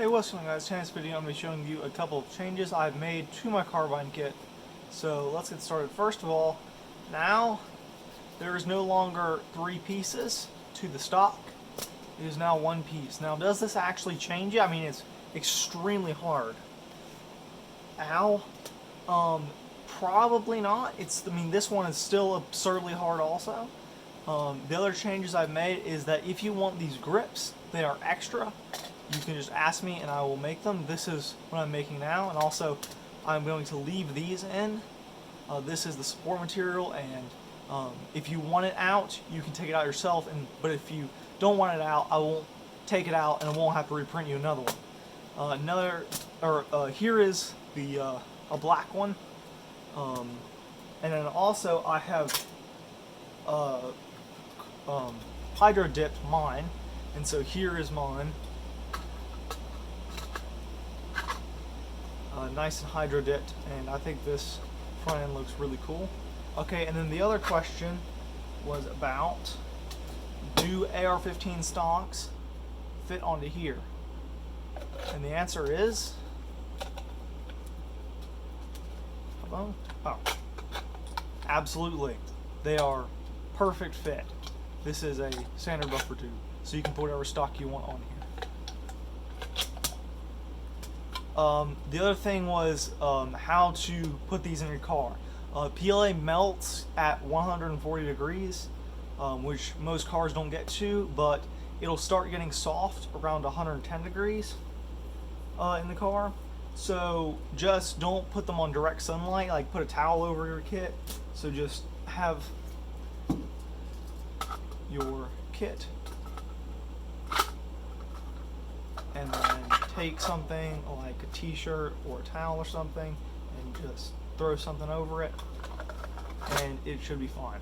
Hey, what's going on, guys? In this video I'm going to be showing you a couple of changes I've made to my Carbine kit. So let's get started. First of all, now there is no longer 3 pieces to the stock. It is now 1 piece. Now, does this actually change it? I mean, it's extremely hard. Ow. Probably not. This one is still absurdly hard also. The other changes I've made is that if you want these grips, they are extra. You can just ask me and I will make them. This is what I'm making now, and also I'm going to leave these in. This is the support material, and if you want it out, you can take it out yourself. But if you don't want it out, I won't take it out, and I won't have to reprint you another one. Here is the a black one, and then also I have hydro dipped mine, and so here is mine. Nice and hydro dipped, and I think this front end looks really cool. Okay, and then the other question was about, do AR-15 stocks fit onto here? And the answer is, oh, absolutely. They are perfect fit. This is a standard buffer tube, so you can put whatever stock you want on here. The other thing was how to put these in your car. PLA melts at 140 degrees, which most cars don't get to, but it'll start getting soft around 110 degrees in the car. So just don't put them on direct sunlight, like put a towel over your kit. So just have your kit and then take something like a t-shirt or a towel or something and just throw something over it, and it should be fine.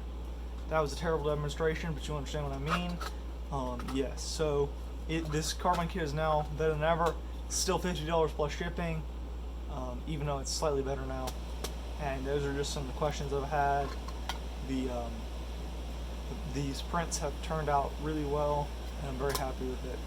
That was a terrible demonstration, but you understand what I mean. Yes, so this Carbine kit is now better than ever. It's still $50 plus shipping, even though it's slightly better now. And those are just some of the questions I've had. These prints have turned out really well, and I'm very happy with it.